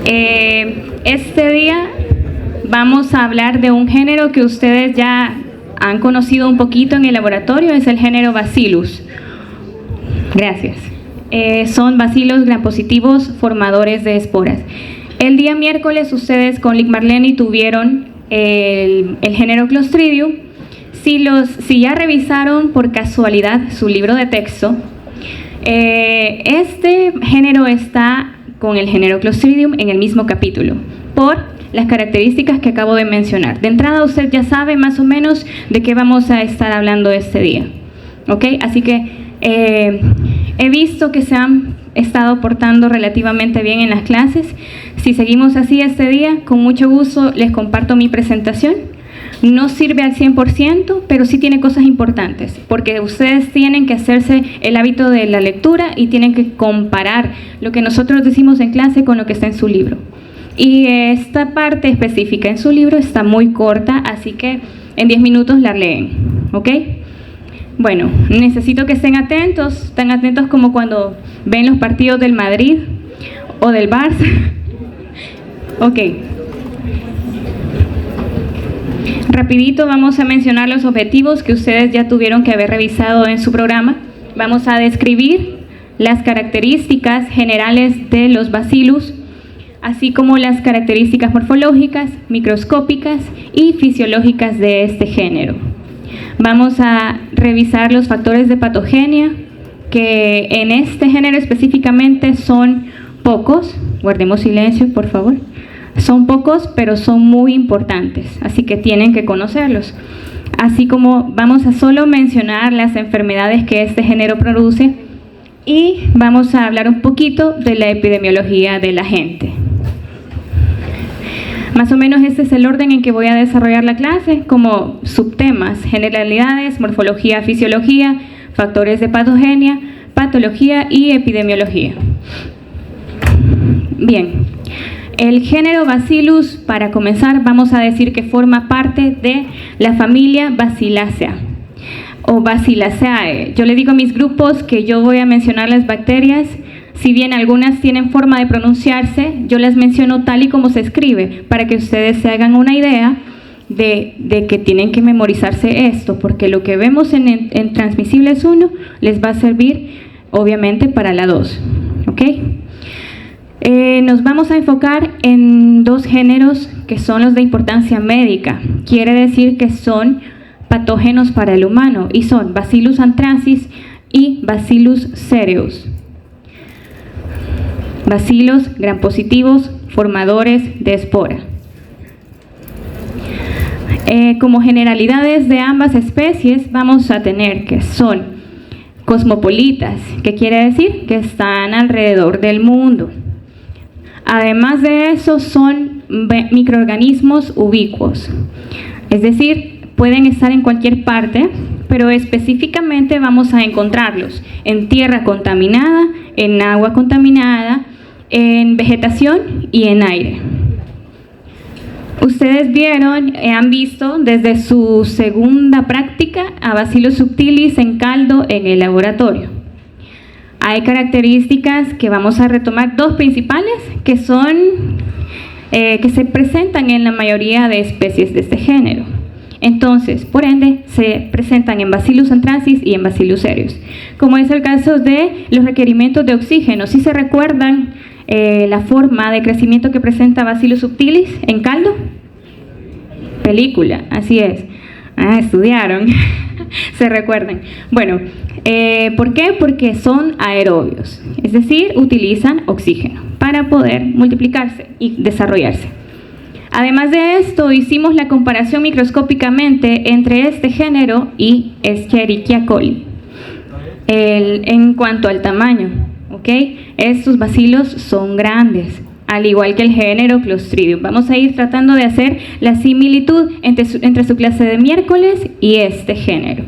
Este día vamos a hablar de un género que ustedes ya han conocido un poquito en el laboratorio, es el género Bacillus. Gracias. Son bacilos gram-positivos formadores de esporas. El día miércoles ustedes con Lic Marleni tuvieron el género Clostridium. Si ya revisaron por casualidad su libro de texto, este género está con el género Clostridium en el mismo capítulo, por las características que acabo de mencionar. De entrada usted ya sabe más o menos de qué vamos a estar hablando este día, ¿ok? Así que he visto que se han estado portando relativamente bien en las clases. Si seguimos así este día, con mucho gusto les comparto mi presentación. No sirve al 100%, pero sí tiene cosas importantes, porque ustedes tienen que hacerse el hábito de la lectura y tienen que comparar lo que nosotros decimos en clase con lo que está en su libro. Y esta parte específica en su libro está muy corta, así que en 10 minutos la leen, ¿ok? Bueno, necesito que estén atentos, tan atentos como cuando ven los partidos del Madrid o del Barça. Ok. Rapidito vamos a mencionar los objetivos que ustedes ya tuvieron que haber revisado en su programa. Vamos a describir las características generales de los bacillus, así como las características morfológicas, microscópicas y fisiológicas de este género. Vamos a revisar los factores de patogenia, que en este género específicamente son pocos. Guardemos silencio, por favor. Son pocos, pero son muy importantes, así que tienen que conocerlos. Así como vamos a solo mencionar las enfermedades que este género produce y vamos a hablar un poquito de la epidemiología del agente. Más o menos este es el orden en que voy a desarrollar la clase, como subtemas: generalidades, morfología, fisiología, factores de patogenia, patología y epidemiología. Bien. El género Bacillus, para comenzar, vamos a decir que forma parte de la familia Bacillacea o Bacilliaceae. Yo le digo a mis grupos que yo voy a mencionar las bacterias, si bien algunas tienen forma de pronunciarse, yo las menciono tal y como se escribe, para que ustedes se hagan una idea de que tienen que memorizarse esto, porque lo que vemos en Transmisibles 1 les va a servir obviamente para la 2, ¿ok? Nos vamos a enfocar en dos géneros que son los de importancia médica. Quiere decir que son patógenos para el humano y son Bacillus anthracis y Bacillus cereus. Bacilos gram-positivos formadores de espora. Como generalidades de ambas especies vamos a tener que son cosmopolitas, que quiere decir que están alrededor del mundo. Además de eso, son microorganismos ubicuos, es decir, pueden estar en cualquier parte, pero específicamente vamos a encontrarlos en tierra contaminada, en agua contaminada, en vegetación y en aire. Ustedes han visto desde su segunda práctica a Bacillus subtilis en caldo en el laboratorio. Hay características que vamos a retomar, dos principales, que se presentan en la mayoría de especies de este género. Entonces, por ende, se presentan en Bacillus anthracis y en Bacillus cereus, como es el caso de los requerimientos de oxígeno. ¿Sí se recuerdan la forma de crecimiento que presenta Bacillus subtilis en caldo? Película, así es. Estudiaron, se recuerdan. Bueno, ¿por qué? Porque son aerobios, es decir, utilizan oxígeno para poder multiplicarse y desarrollarse. Además de esto, hicimos la comparación microscópicamente entre este género y Escherichia coli en cuanto al tamaño, ¿ok? Estos bacilos son grandes, al igual que el género Clostridium. Vamos a ir tratando de hacer la similitud entre su clase de miércoles y este género,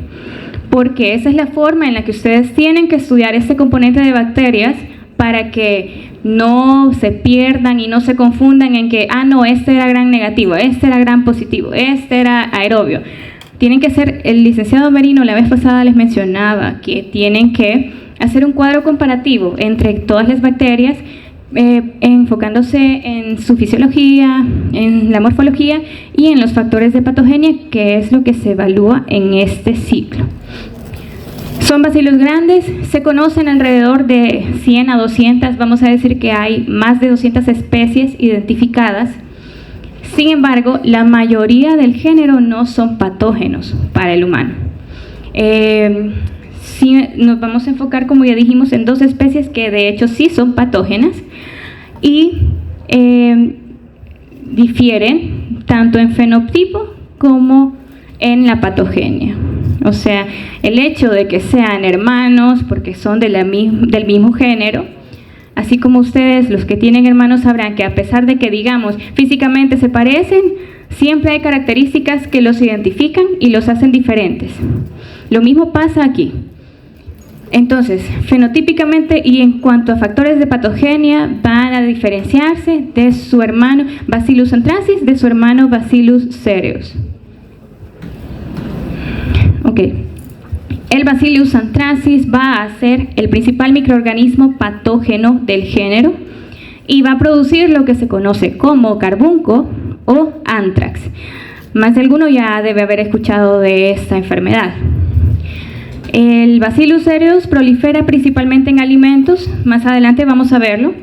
porque esa es la forma en la que ustedes tienen que estudiar este componente de bacterias para que no se pierdan y no se confundan en que, no, este era gran negativo, este era gran positivo, este era aerobio. Tienen que hacer, el licenciado Merino la vez pasada les mencionaba que tienen que hacer un cuadro comparativo entre todas las bacterias enfocándose en su fisiología, en la morfología y en los factores de patogenia, que es lo que se evalúa en este ciclo. Son bacilos grandes, se conocen alrededor de 100 a 200, vamos a decir que hay más de 200 especies identificadas. Sin embargo, la mayoría del género no son patógenos para el humano. Sí, nos vamos a enfocar, como ya dijimos, en dos especies que de hecho sí son patógenas y difieren tanto en fenotipo como en la patogenia. O sea, el hecho de que sean hermanos porque son del mismo género, así como ustedes, los que tienen hermanos, sabrán que a pesar de que, digamos, físicamente se parecen, siempre hay características que los identifican y los hacen diferentes. Lo mismo pasa aquí. Entonces, fenotípicamente y en cuanto a factores de patogenia, van a diferenciarse de su hermano Bacillus anthracis de su hermano Bacillus cereus. Ok. El Bacillus anthracis va a ser el principal microorganismo patógeno del género y va a producir lo que se conoce como carbunco o anthrax. Más de alguno ya debe haber escuchado de esta enfermedad. El Bacillus cereus prolifera principalmente en alimentos, más adelante vamos a verlo,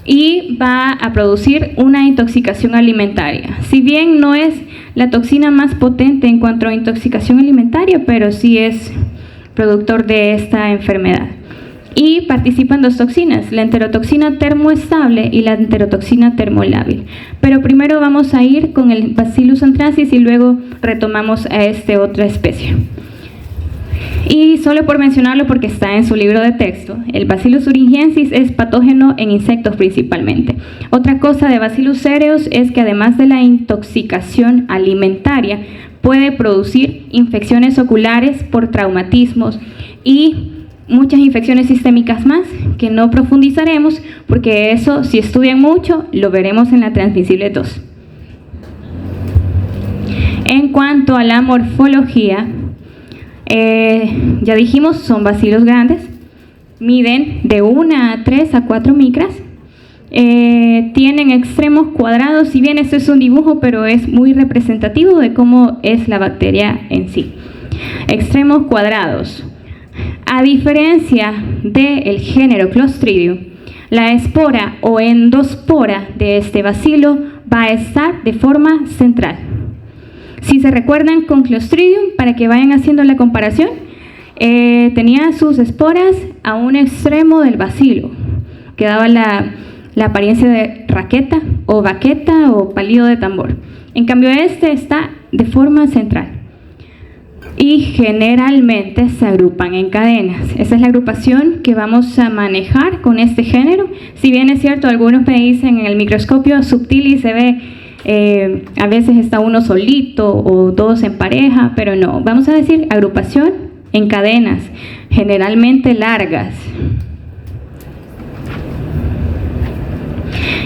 y va a producir una intoxicación alimentaria. Si bien no es la toxina más potente en cuanto a intoxicación alimentaria, pero sí es productor de esta enfermedad. Y participan dos toxinas, la enterotoxina termoestable y la enterotoxina termolábil. Pero primero vamos a ir con el Bacillus anthracis y luego retomamos a esta otra especie. Y solo por mencionarlo porque está en su libro de texto, el Bacillus thuringiensis es patógeno en insectos principalmente. Otra cosa de Bacillus cereus es que además de la intoxicación alimentaria, puede producir infecciones oculares por traumatismos y muchas infecciones sistémicas más que no profundizaremos porque eso, si estudian mucho, lo veremos en la transmisible 2. En cuanto a la morfología, ya dijimos, son bacilos grandes, miden de 1 a 3 a 4 micras, tienen extremos cuadrados, si bien esto es un dibujo, pero es muy representativo de cómo es la bacteria en sí. Extremos cuadrados. A diferencia del género Clostridium, la espora o endospora de este bacilo va a estar de forma central. Si se recuerdan con Clostridium, para que vayan haciendo la comparación, tenía sus esporas a un extremo del bacilo, que daba la apariencia de raqueta o baqueta o palillo de tambor. En cambio este está de forma central y generalmente se agrupan en cadenas. Esa es la agrupación que vamos a manejar con este género. Si bien es cierto, algunos me dicen en el microscopio subtil y se ve a veces está uno solito o dos en pareja, pero no, vamos a decir agrupación en cadenas, generalmente largas.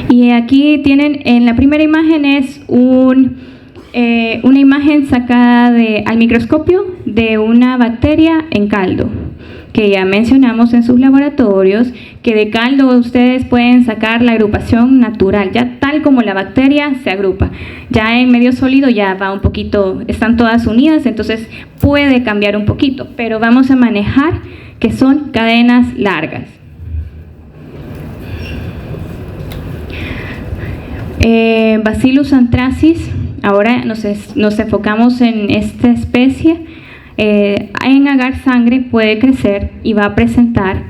Y aquí tienen, en la primera imagen es una imagen sacada al microscopio de una bacteria en caldo, que ya mencionamos en sus laboratorios, que de caldo ustedes pueden sacar la agrupación natural, ya tal como la bacteria se agrupa. Ya en medio sólido ya va un poquito, están todas unidas, entonces puede cambiar un poquito, pero vamos a manejar que son cadenas largas. Bacillus anthracis, ahora nos enfocamos en esta especie. En agar sangre puede crecer y va a presentar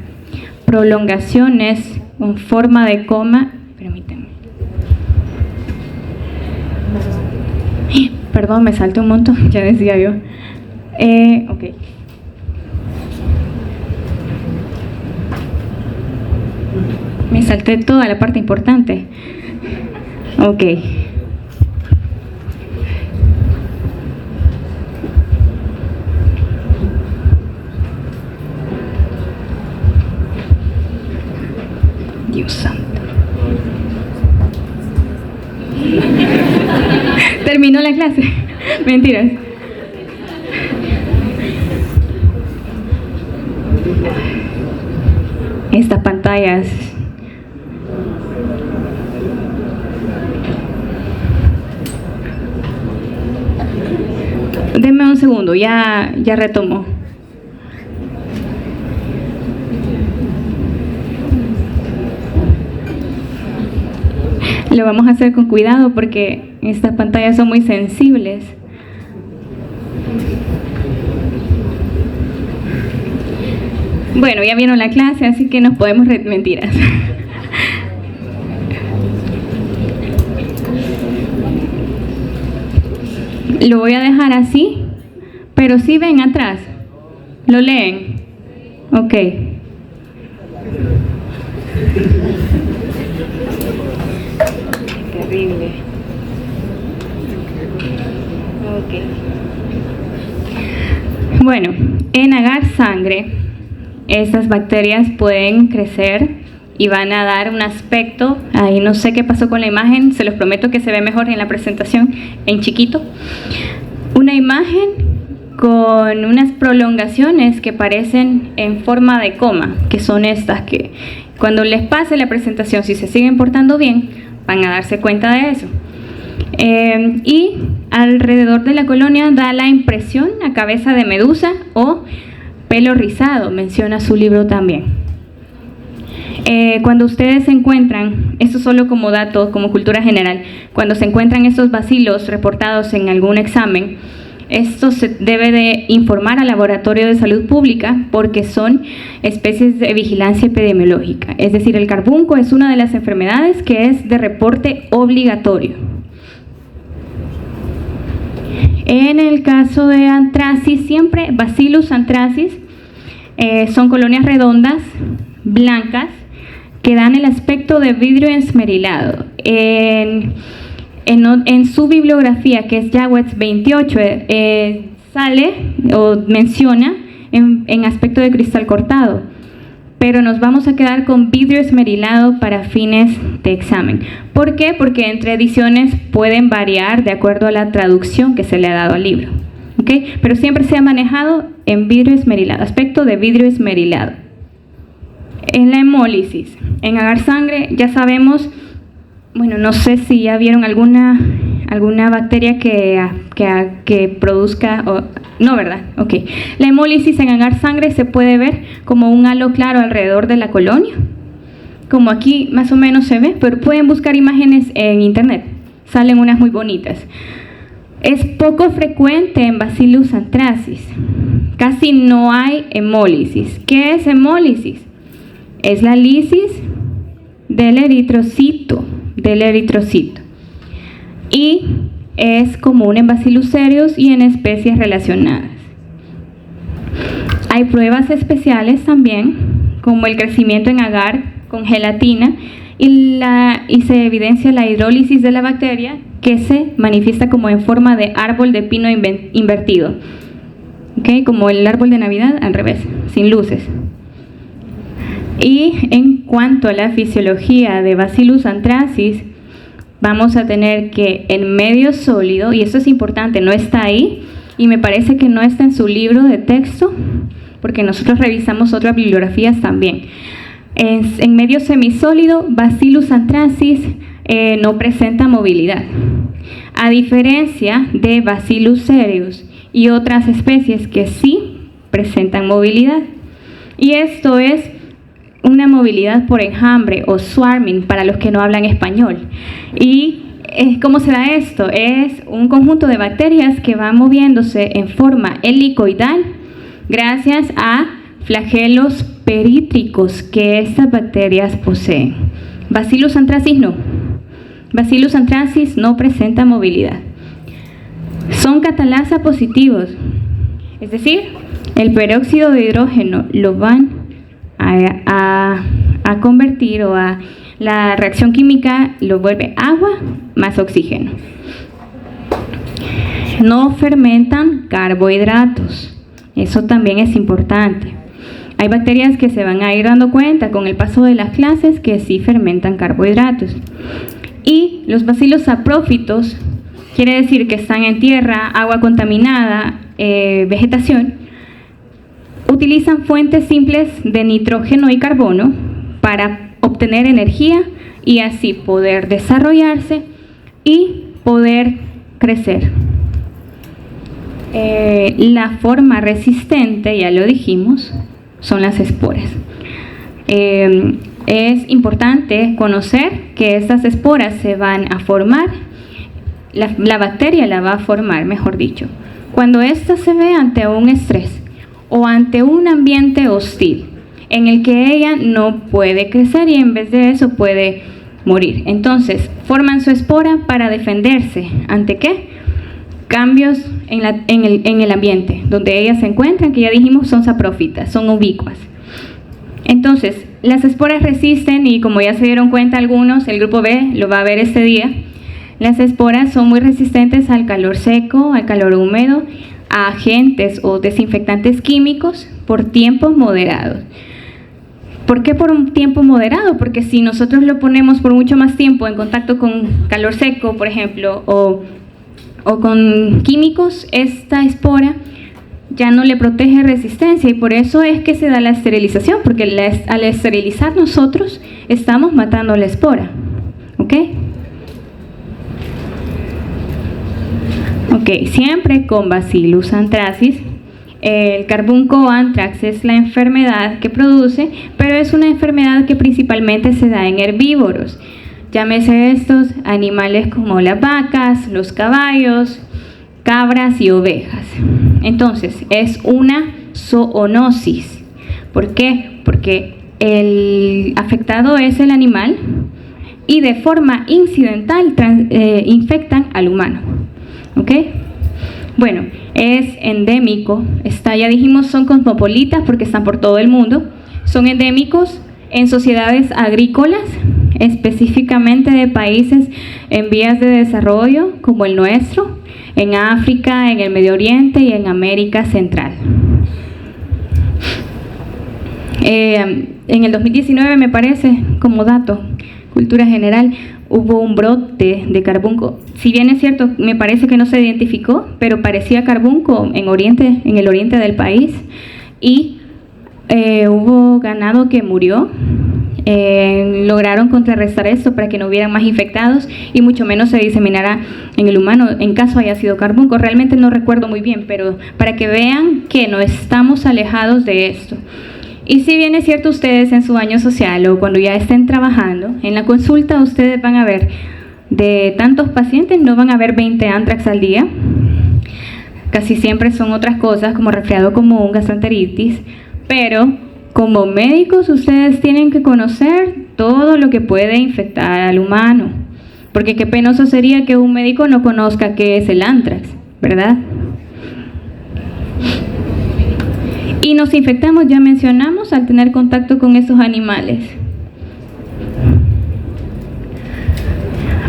prolongaciones con forma de coma. Permítanme. Perdón, me salté un montón, ya decía yo. Ok. Me salté toda la parte importante. Ok. Dios santo. Terminó la clase. Mentiras. Estas pantallas Denme un segundo, ya retomo. Lo vamos a hacer con cuidado porque estas pantallas son muy sensibles. Bueno, ya vieron la clase, así que nos podemos mentiras. Lo voy a dejar así, pero si ven atrás, ¿lo leen? Ok. Terrible. Ok. Bueno, en agar sangre, estas bacterias pueden crecer y van a dar un aspecto, ahí no sé qué pasó con la imagen, se los prometo que se ve mejor en la presentación en chiquito, una imagen con unas prolongaciones que parecen en forma de coma, que son estas que cuando les pase la presentación, si se siguen portando bien, van a darse cuenta de eso. Y alrededor de la colonia da la impresión a cabeza de medusa o pelo rizado, menciona su libro también. Cuando ustedes se encuentran, esto solo como dato, como cultura general, cuando se encuentran estos bacilos reportados en algún examen, esto se debe de informar al laboratorio de salud pública porque son especies de vigilancia epidemiológica. Es decir, el carbunco es una de las enfermedades que es de reporte obligatorio. En el caso de antracis, siempre Bacillus anthracis, son colonias redondas, blancas, que dan el aspecto de vidrio esmerilado. En su bibliografía, que es Jawetz 28, sale o menciona en aspecto de cristal cortado, pero nos vamos a quedar con vidrio esmerilado para fines de examen. ¿Por qué? Porque entre ediciones pueden variar de acuerdo a la traducción que se le ha dado al libro. ¿Okay? Pero siempre se ha manejado en vidrio esmerilado, aspecto de vidrio esmerilado. En la hemólisis, en agar sangre, ya sabemos, bueno, no sé si ya vieron alguna bacteria que produzca, no, ¿verdad? Ok. La hemólisis en agar sangre se puede ver como un halo claro alrededor de la colonia, como aquí más o menos se ve, pero pueden buscar imágenes en internet, salen unas muy bonitas. Es poco frecuente en Bacillus anthracis, casi no hay hemólisis. ¿Qué es hemólisis? Es la lisis del eritrocito, y es común en Bacillus cereus y en especies relacionadas. Hay pruebas especiales también, como el crecimiento en agar con gelatina y se evidencia la hidrólisis de la bacteria, que se manifiesta como en forma de árbol de pino invertido, ¿okay? Como el árbol de Navidad al revés, sin luces. Y en cuanto a la fisiología de Bacillus anthracis, vamos a tener que en medio sólido, y eso es importante, no está ahí, y me parece que no está en su libro de texto, porque nosotros revisamos otras bibliografías también. En medio semisólido, Bacillus anthracis no presenta movilidad, a diferencia de Bacillus cereus y otras especies que sí presentan movilidad. Y esto es una movilidad por enjambre o swarming para los que no hablan español. ¿Y cómo se da esto? Es un conjunto de bacterias que van moviéndose en forma helicoidal gracias a flagelos perítricos que estas bacterias poseen. Bacillus anthracis no. Bacillus anthracis no presenta movilidad. Son catalasa positivos, es decir, el peróxido de hidrógeno lo van a convertir, o a la reacción química lo vuelve agua más oxígeno. No fermentan carbohidratos, eso también es importante. Hay bacterias que se van a ir dando cuenta con el paso de las clases que sí fermentan carbohidratos. Y los bacilos saprófitos, quiere decir que están en tierra, agua contaminada, vegetación, utilizan fuentes simples de nitrógeno y carbono para obtener energía y así poder desarrollarse y poder crecer. La forma resistente, ya lo dijimos, son las esporas. Es importante conocer que estas esporas se van a formar, la bacteria la va a formar, mejor dicho, cuando ésta se ve ante un estrés o ante un ambiente hostil en el que ella no puede crecer y en vez de eso puede morir. Entonces, forman su espora para defenderse. ¿Ante qué? Cambios en el ambiente donde ellas se encuentran, que ya dijimos son saprófitas, son ubicuas. Entonces, las esporas resisten y como ya se dieron cuenta algunos, el grupo B lo va a ver este día, las esporas son muy resistentes al calor seco, al calor húmedo, a agentes o desinfectantes químicos por tiempos moderados. ¿Por qué por un tiempo moderado? Porque si nosotros lo ponemos por mucho más tiempo en contacto con calor seco, por ejemplo, o con químicos, esta espora ya no le protege resistencia y por eso es que se da la esterilización, porque al esterilizar nosotros estamos matando la espora. ¿Ok? Ok, siempre con Bacillus anthracis. El carbunco anthrax es la enfermedad que produce, pero es una enfermedad que principalmente se da en herbívoros. Llámese estos animales como las vacas, los caballos, cabras y ovejas. Entonces, es una zoonosis. ¿Por qué? Porque el afectado es el animal y de forma incidental infectan al humano. ¿Ok? Bueno, es endémico. Ya dijimos, son cosmopolitas porque están por todo el mundo. Son endémicos en sociedades agrícolas, específicamente de países en vías de desarrollo como el nuestro, en África, en el Medio Oriente y en América Central. En el 2019, me parece, como dato, cultura general, hubo un brote de carbunco. Si bien es cierto, me parece que no se identificó, pero parecía carbunco en el oriente del país y hubo ganado que murió. Lograron contrarrestar esto para que no hubieran más infectados y mucho menos se diseminara en el humano en caso haya sido carbunco. Realmente no recuerdo muy bien, pero para que vean que no estamos alejados de esto. Y si bien es cierto, ustedes en su año social o cuando ya estén trabajando, en la consulta ustedes van a ver, de tantos pacientes no van a ver 20 anthrax al día. Casi siempre son otras cosas como resfriado común, gastroenteritis, pero como médicos ustedes tienen que conocer todo lo que puede infectar al humano, porque qué penoso sería que un médico no conozca qué es el anthrax, ¿verdad? Y nos infectamos, ya mencionamos, al tener contacto con esos animales.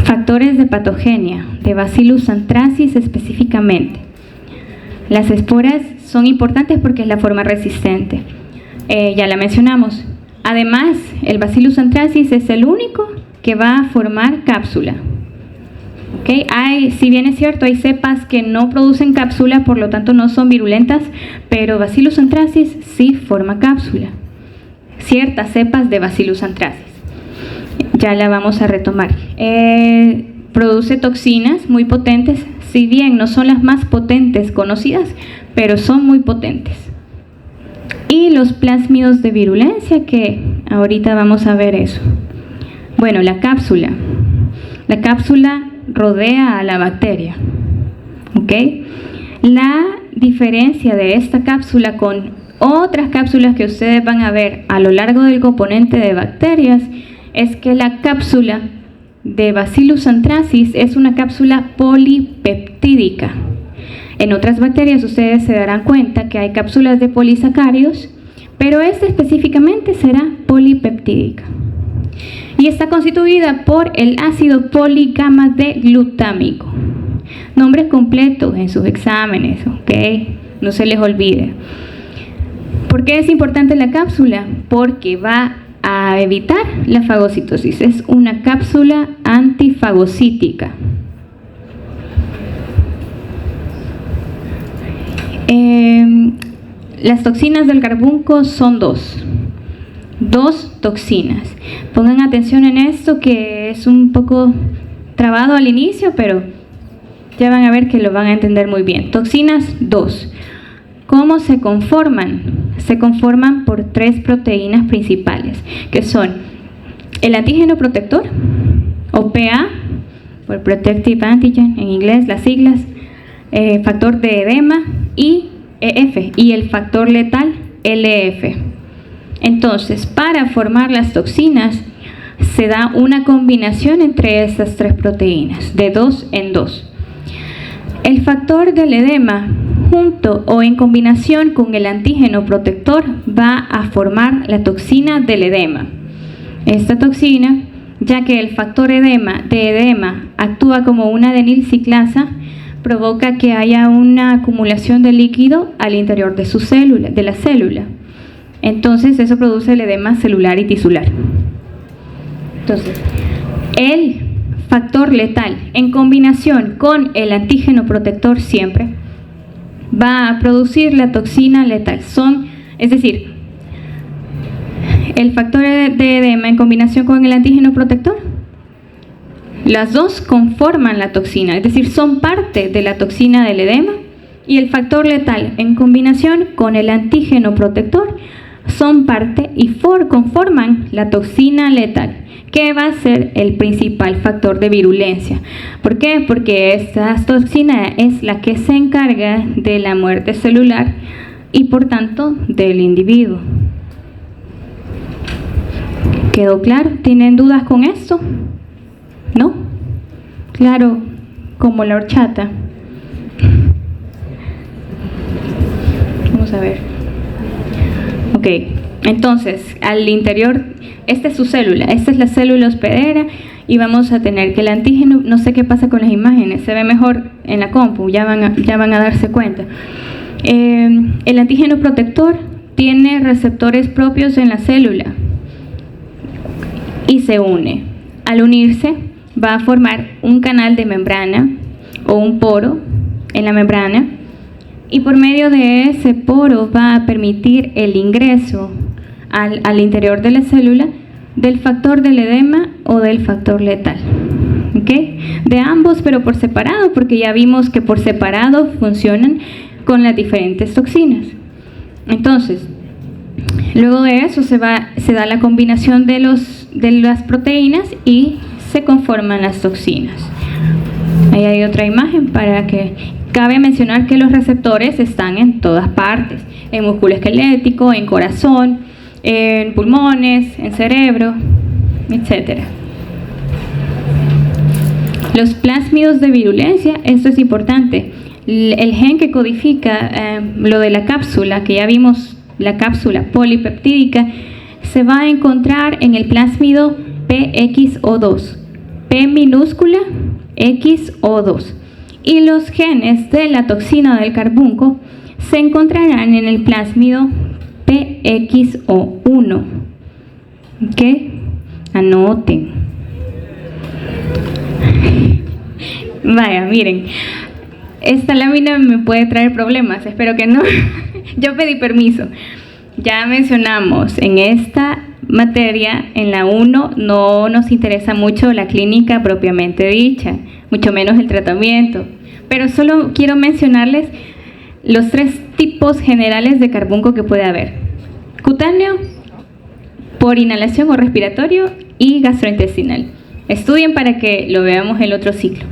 Factores de patogenia, de Bacillus anthracis específicamente. Las esporas son importantes porque es la forma resistente. Ya la mencionamos. Además, el Bacillus anthracis es el único que va a formar cápsula. ¿Okay? Si bien es cierto, hay cepas que no producen cápsula, por lo tanto no son virulentas, pero Bacillus anthracis sí forma cápsula. Ciertas cepas de Bacillus anthracis. Ya la vamos a retomar. Produce toxinas muy potentes, si bien no son las más potentes conocidas, pero son muy potentes. Y los plásmidos de virulencia, que ahorita vamos a ver eso. Bueno, la cápsula. La cápsula rodea a la bacteria. ¿Ok? La diferencia de esta cápsula con otras cápsulas que ustedes van a ver a lo largo del componente de bacterias es que la cápsula de Bacillus anthracis es una cápsula polipeptídica. En otras bacterias ustedes se darán cuenta que hay cápsulas de polisacáridos, pero esta específicamente será polipeptídica. Y está constituida por el ácido poligamma de glutámico. Nombres completos en sus exámenes, ¿ok? No se les olvide. ¿Por qué es importante la cápsula? Porque va a evitar la fagocitosis. Es una cápsula antifagocítica. Las toxinas del carbunco son dos toxinas. Pongan atención en esto, que es un poco trabado al inicio, pero ya van a ver que lo van a entender muy bien. Toxinas 2. ¿Cómo se conforman? Se conforman por 3 proteínas principales, que son el antígeno protector, o PA, por Protective Antigen en inglés, las siglas, factor de edema y EF, y el factor letal LF. Entonces, para formar las toxinas, se da una combinación entre estas 3 proteínas, de 2 en 2. El factor del edema, junto o en combinación con el antígeno protector, va a formar la toxina del edema. Esta toxina, ya que el factor de edema actúa como una adenilciclasa, provoca que haya una acumulación de líquido al interior de su célula, de la célula. Entonces, eso produce el edema celular y tisular. Entonces, el factor letal, en combinación con el antígeno protector siempre, va a producir la toxina letal. Es decir, el factor de edema en combinación con el antígeno protector, las dos conforman la toxina, es decir, son parte de la toxina del edema, y el factor letal en combinación con el antígeno protector son parte y conforman la toxina letal, que va a ser el principal factor de virulencia. ¿Por qué? Porque esta toxina es la que se encarga de la muerte celular y por tanto del individuo. ¿Quedó claro? ¿Tienen dudas con esto? ¿No? Claro, como la horchata. Vamos a ver. Ok, entonces, al interior, esta es su célula, esta es la célula hospedera, y vamos a tener que el antígeno, no sé qué pasa con las imágenes, se ve mejor en la compu, ya van a darse cuenta. El antígeno protector tiene receptores propios en la célula y se une. Al unirse, va a formar un canal de membrana o un poro en la membrana, y por medio de ese poro va a permitir el ingreso al interior de la célula del factor del edema o del factor letal. ¿Okay? De ambos, pero por separado, porque ya vimos que por separado funcionan con las diferentes toxinas. Entonces, luego de eso se da la combinación de las proteínas y se conforman las toxinas. Ahí hay otra imagen para que... Cabe mencionar que los receptores están en todas partes, en músculo esquelético, en corazón, en pulmones, en cerebro, etc. Los plásmidos de virulencia, esto es importante. El gen que codifica lo de la cápsula, que ya vimos, la cápsula polipeptídica, se va a encontrar en el plásmido PXO2, P minúscula XO2. Y los genes de la toxina del carbunco se encontrarán en el plásmido PXO1. ¿Ok? Anoten. Vaya, miren. Esta lámina me puede traer problemas, espero que no. Yo pedí permiso. Ya mencionamos en esta materia, en la 1, no nos interesa mucho la clínica propiamente dicha, mucho menos el tratamiento. Pero solo quiero mencionarles los 3 tipos generales de carbunco que puede haber: cutáneo, por inhalación o respiratorio, y gastrointestinal. Estudien para que lo veamos el otro ciclo.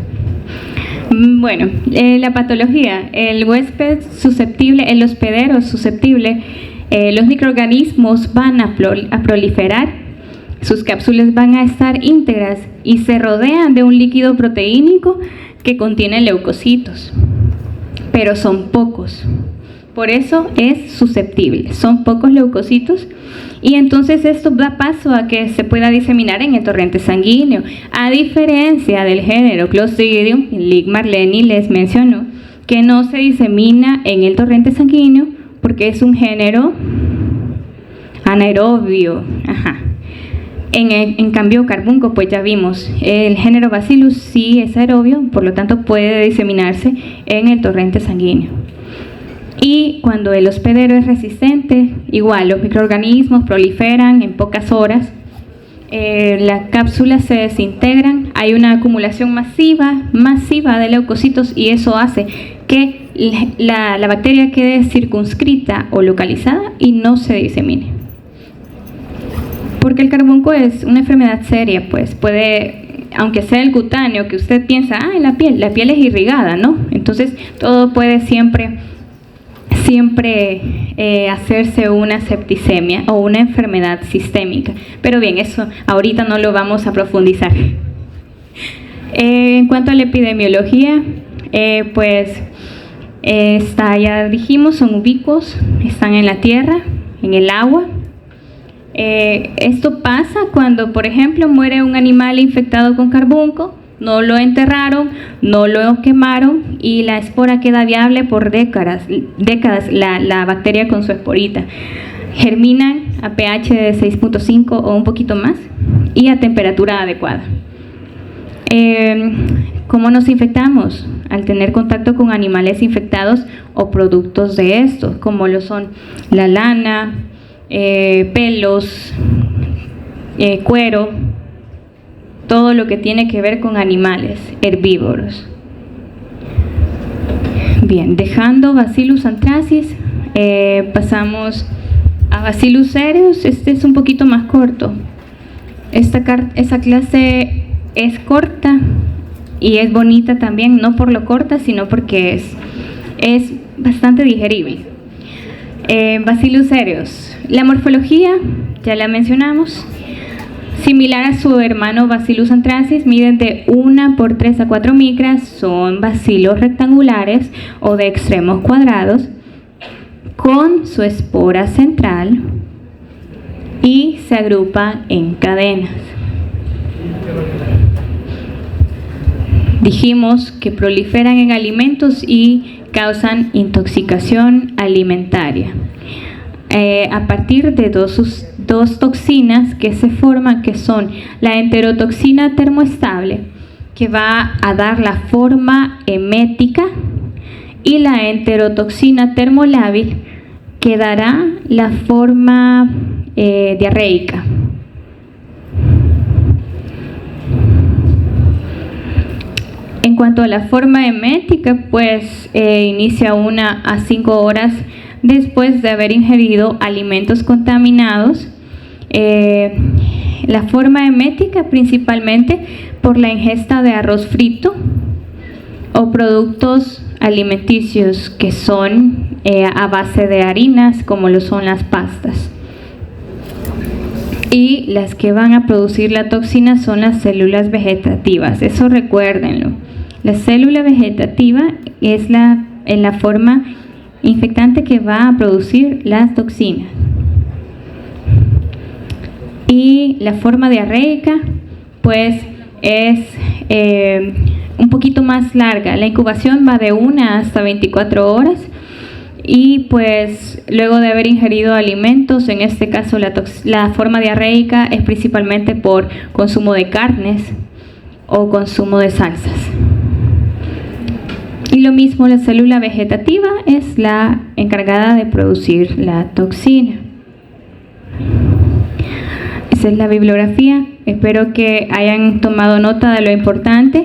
Bueno, la patología: el huésped susceptible, el hospedero susceptible, los microorganismos van a proliferar, sus cápsulas van a estar íntegras y se rodean de un líquido proteínico que contiene leucocitos, pero son pocos. Por eso es susceptible, son pocos leucocitos, y entonces esto da paso a que se pueda diseminar en el torrente sanguíneo. A diferencia del género Clostridium, Lic Marleni les mencionó que no se disemina en el torrente sanguíneo porque es un género anaerobio. En cambio, carbunco, pues ya vimos, el género Bacillus sí es aerobio, por lo tanto puede diseminarse en el torrente sanguíneo. Y cuando el hospedero es resistente, igual los microorganismos proliferan en pocas horas las cápsulas se desintegran, hay una acumulación masiva de leucocitos y eso hace que la bacteria quede circunscrita o localizada y no se disemine. Porque el carbunco es una enfermedad seria, pues puede, aunque sea el cutáneo, que usted piensa, en la piel es irrigada, ¿no? Entonces todo puede siempre hacerse una septicemia o una enfermedad sistémica. Pero bien, eso ahorita no lo vamos a profundizar. En cuanto a la epidemiología, ya dijimos, son ubicuos, están en la tierra, en el agua. Esto pasa cuando, por ejemplo, muere un animal infectado con carbunco, no lo enterraron, no lo quemaron y la espora queda viable por décadas la bacteria con su esporita. Germinan a pH de 6.5 o un poquito más y a temperatura adecuada. ¿Cómo nos infectamos? Al tener contacto con animales infectados o productos de estos, como lo son la lana, pelos, cuero, todo lo que tiene que ver con animales herbívoros. Bien, dejando Bacillus anthracis, pasamos a Bacillus cereus. Este es un poquito más corto. Esa clase es corta y es bonita también, no por lo corta, sino porque es bastante digerible. Bacillus cereus. La morfología, ya la mencionamos. Similar a su hermano Bacillus anthracis, miden de 1 por 3 a 4 micras, son bacilos rectangulares o de extremos cuadrados, con su espora central y se agrupa en cadenas. Dijimos que proliferan en alimentos y causan intoxicación alimentaria. A partir de dos toxinas que se forman, que son la enterotoxina termoestable, que va a dar la forma emética, y la enterotoxina termolábil, que dará la forma diarreica. En cuanto a la forma emética, inicia 1 a 5 horas después de haber ingerido alimentos contaminados. La forma emética principalmente por la ingesta de arroz frito o productos alimenticios que son a base de harinas, como lo son las pastas. Y las que van a producir la toxina son las células vegetativas, eso recuérdenlo. La célula vegetativa es en la forma infectante que va a producir las toxinas. Y la forma diarreica es un poquito más larga. La incubación va de 1 hasta 24 horas y luego de haber ingerido alimentos, en este caso la forma diarreica es principalmente por consumo de carnes o consumo de salsas. Y lo mismo, la célula vegetativa es la encargada de producir la toxina. Esa es la bibliografía. Espero que hayan tomado nota de lo importante.